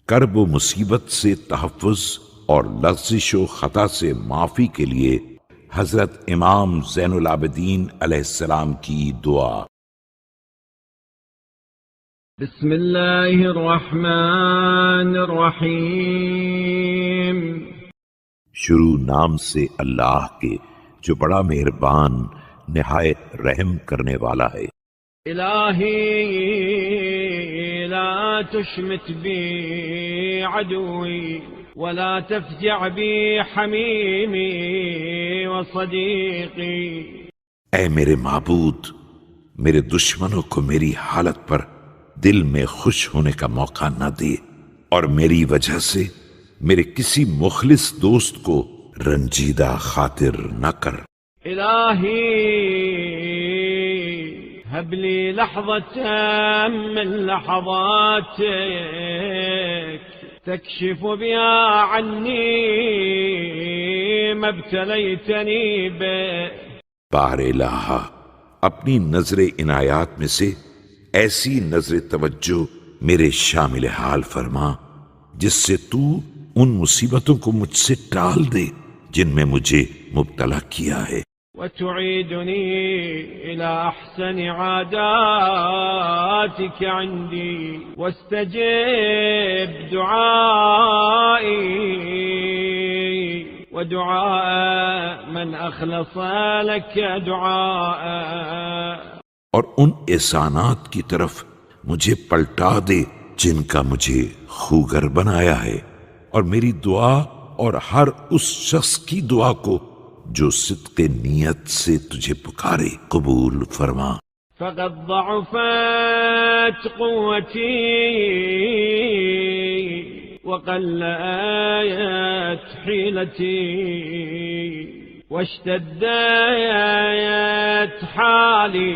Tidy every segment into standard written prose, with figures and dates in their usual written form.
کرب و مصیبت سے تحفظ اور لغزش و خطا سے معافی کے لیے حضرت امام زین العابدین علیہ السلام کی دعا۔ بسم اللہ الرحمن الرحیم۔ شروع نام سے اللہ کے جو بڑا مہربان نہایت رحم کرنے والا ہے۔ الہی لا تشمت بی عدوی ولا تفجع بی حمیمی وصدیقی۔ اے میرے معبود، میرے دشمنوں کو میری حالت پر دل میں خوش ہونے کا موقع نہ دے، اور میری وجہ سے میرے کسی مخلص دوست کو رنجیدہ خاطر نہ کر۔ الہی هب لي لحظة من لحظاتك تكشف بها عني ما ابتليتني به۔ بار الہ، اپنی نظر عنایات میں سے ایسی نظر توجہ میرے شامل حال فرما جس سے تو ان مصیبتوں کو مجھ سے ٹال دے جن میں مجھے مبتلا کیا ہے۔ وتعيدني إلى أحسن عاداتك عندي واستجب دعائي ودعاء من أخلص لك دعاء۔ اور ان احسانات کی طرف مجھے پلٹا دے جن کا مجھے خوگر بنایا ہے، اور میری دعا اور ہر اس شخص کی دعا کو جو صدق نیت سے تجھے پکارے قبول فرما۔ فقد ضعفت قوتي وقلت حيلتي واشتدت حالي۔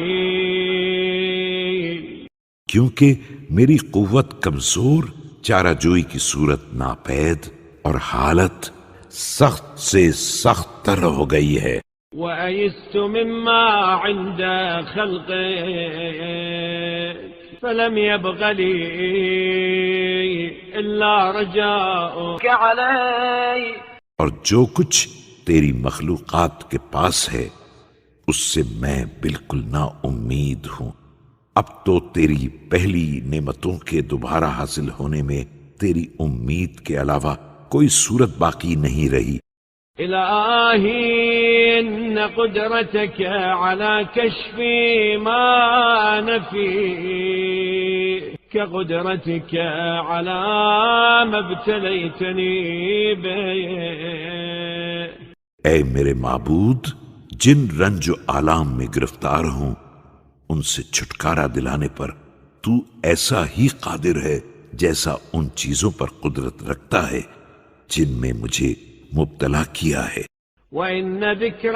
کیونکہ میری قوت کمزور، چارہ جوئی کی صورت ناپید، اور حالت سخت سے سخت تر ہو گئی ہے۔ وأيست مما عند خلقك فلم يبق لي إلا رجاؤك علي۔ اور جو کچھ تیری مخلوقات کے پاس ہے اس سے میں بالکل نا امید ہوں۔ اب تو تیری پہلی نعمتوں کے دوبارہ حاصل ہونے میں تیری امید کے علاوہ کوئی صورت باقی نہیں رہی۔ إلهي إن قدرتك على كشف ما نفي كقدرتك على ما ابتليتني به۔ اے میرے معبود، جن رنج و آلام میں گرفتار ہوں ان سے چھٹکارا دلانے پر تو ایسا ہی قادر ہے جیسا ان چیزوں پر قدرت رکھتا ہے جن میں مجھے مبتلا کیا ہے۔ وإن ذكر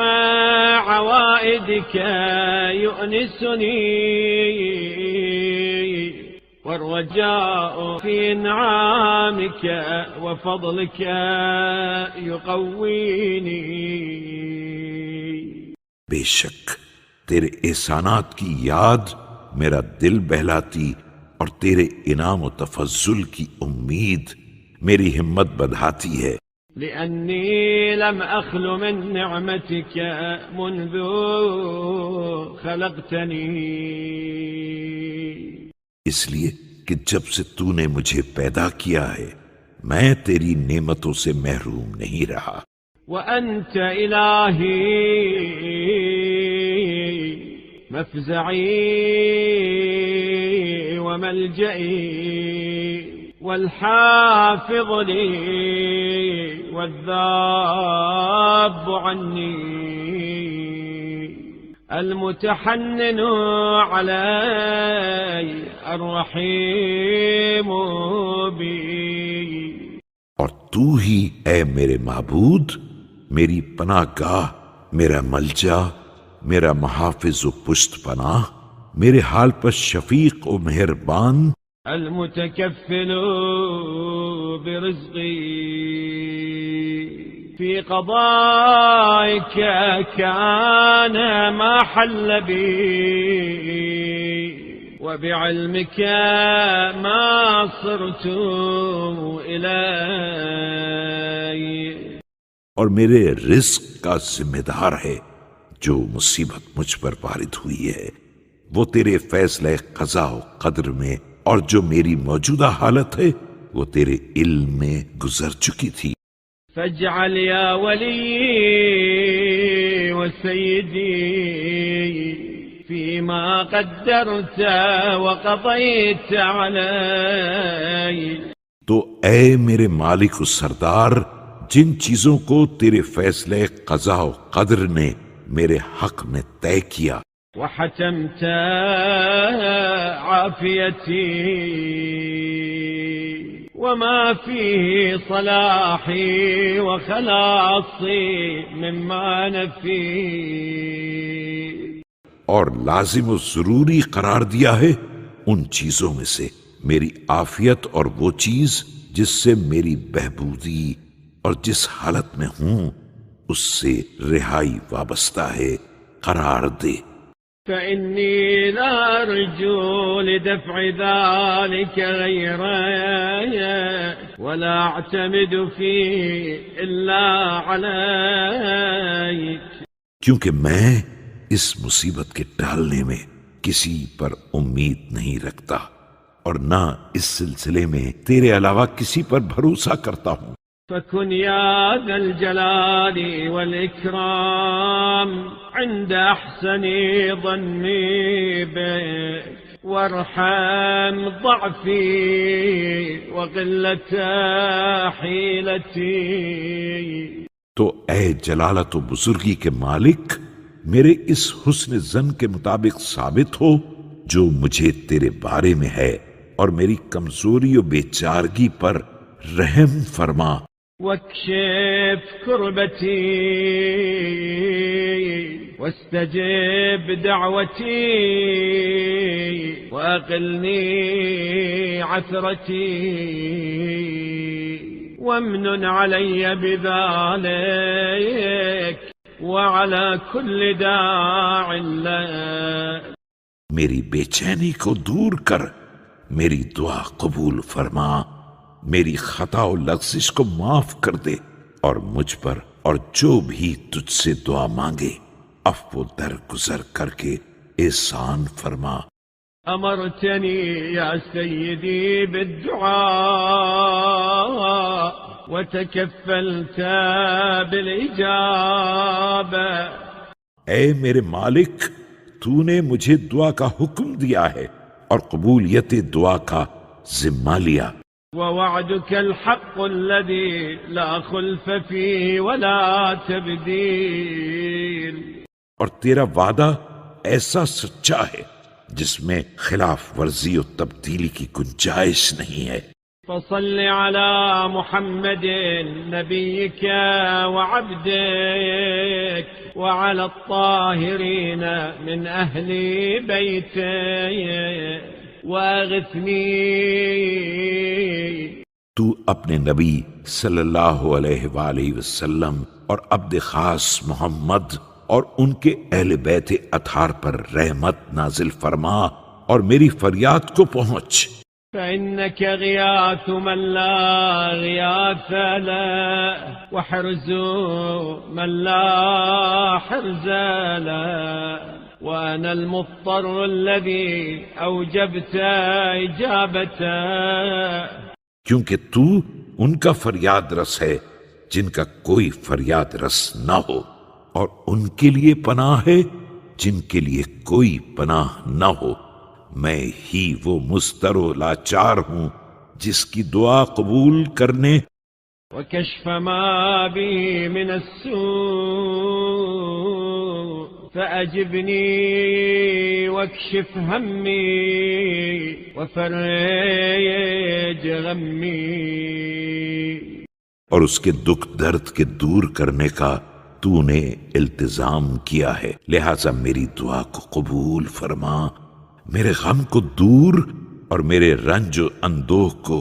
عوائدك يؤنسني والرجاء في انعامك وفضلك يقويني۔ بے شک تیرے احسانات کی یاد میرا دل بہلاتی، اور تیرے انعام و تفضل کی امید میری ہمت بڑھاتی ہے۔ لأني لم أخل من نعمتك منذ خلقتني۔ اس لیے کہ جب سے تو نے مجھے پیدا کیا ہے میں تیری نعمتوں سے محروم نہیں رہا۔ وأنت إلهي مفزعي وملجئي والحافظ لي والذاب عني المتحنن علي الرحيم بي۔ اور تو ہی اے میرے معبود میری پناہ گاہ، میرا ملجا، میرا محافظ و پشت پناہ، میرے حال پر شفیق و مہربان، المتكفل برزقي في قضائك كان ما حل بي وبعلمك ما صرت إلي اور میرے رزق کا ذمہ دار ہے جو مصیبت مجھ پر وارد ہوئی ہے وہ تیرے فیصلہ قضا و قدر میں، اور جو میری موجودہ حالت ہے وہ تیرے علم میں گزر چکی تھی۔ فاجعل يا ولي وسيدي فيما قدرت وقضيت علي، تو اے میرے مالک و سردار، جن چیزوں کو تیرے فیصلے قضا و قدر نے میرے حق میں طے کیا، وحتمت عافيتي وما فيه صلاحي وخلاصي مما نفي، اور لازم و ضروری قرار دیا ہے ان چیزوں میں سے میری عافیت اور وہ چیز جس سے میری بہبودی اور جس حالت میں ہوں اس سے رہائی وابستہ ہے، قرار دے۔ فإني لا أرجو لدفع ذلك غيرك ولا أعتمد فيه إلا عليك، کیونکہ میں اس مصیبت کے ٹالنے میں کسی پر امید نہیں رکھتا اور نہ اس سلسلے میں تیرے علاوہ کسی پر بھروسہ کرتا ہوں۔ فكن يا ذا الجلال والإكرام عند أحسن ظني بك، وارحم ضعفي وقلة حيلتي۔ تو اے جلالت و بزرگی کے مالک، میرے اس حسن زن کے مطابق ثابت ہو جو مجھے تیرے بارے میں ہے، اور میری کمزوری و بے چارگی پر رحم فرما۔ واكشف كربتي واستجب دعوتي وأقلني عثرتي وامنن علي بذلك وعلى كل داع لك۔ میری بے چینی کو دور کر، میری دعا قبول فرما، میری خطا و لغزش کو معاف کر دے، اور مجھ پر اور جو بھی تجھ سے دعا مانگے عفو در گزر کر کے احسان فرما۔ أمرتني يا سيدي بالدعاء وتكفلت بالإجابة۔ اے میرے مالک، تو نے مجھے دعا کا حکم دیا ہے اور قبولیت دعا کا ذمہ لیا۔ ووعدك الحق الذي لا خلف فيه ولا تبديل، اور تیرا وعدہ ایسا سچا ہے جس میں خلاف ورزی و تبدیلی کی گنجائش نہیں ہے۔ فصل على محمد نبيك وعبدك وعلى الطاهرين من أهل بيتك واغثني۔ تو اپنے نبی صلی اللہ علیہ وآلہ وسلم اور عبد خاص محمد اور ان کے اہل بیت اطہار پر رحمت نازل فرما اور میری فریاد کو پہنچ۔ فإنك غياث من لا غياث له وحرز من لا حرز له، وأنا المضطر الذي أوجبت إجابته۔ کیونکہ تو ان کا فریاد رس ہے جن کا کوئی فریاد رس نہ ہو، اور ان کے لیے پناہ ہے جن کے لیے کوئی پناہ نہ ہو۔ میں ہی وہ مضطر و لاچار ہوں جس کی دعا قبول کرنے وكشف ما بي من السوء فأجبني واكشف همي وفرج غمي، اور اس کے دکھ درد کے دور کرنے کا تو نے التزام کیا ہے، لہذا میری دعا کو قبول فرما، میرے غم کو دور اور میرے رنج و اندوہ کو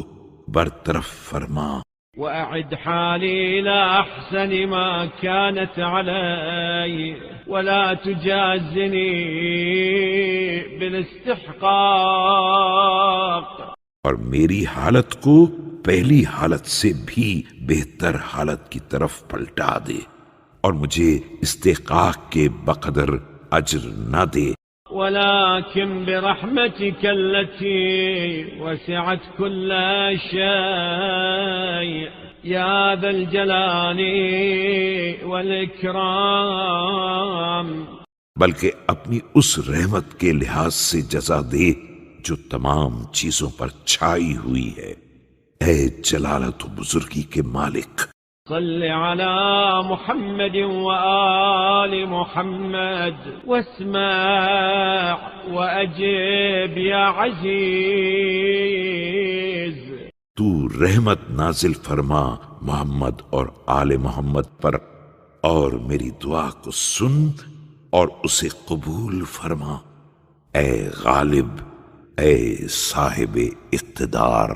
برطرف فرما۔ وأعد حالي إلى أحسن ما كانت علي ولا تجازني بالاستحقاق، اور میری حالت کو پہلی حالت سے بھی بہتر حالت کی طرف پلٹا دے، اور مجھے استحقاق کے بقدر اجر نہ دے، ولكن برحمتك التي وسعت كل شيء يا ذا الجلال والإكرام، بلکہ اپنی اس رحمت کے لحاظ سے جزا دے جو تمام چیزوں پر چھائی ہوئی ہے، اے جلالت و بزرگی کے مالک۔ صل على محمد وآل محمد واسمع وأجب يا عزيز، تو رحمت نازل فرما محمد اور آل محمد پر، اور میری دعا کو سن اور اسے قبول فرما، اے غالب، اے صاحب اقتدار۔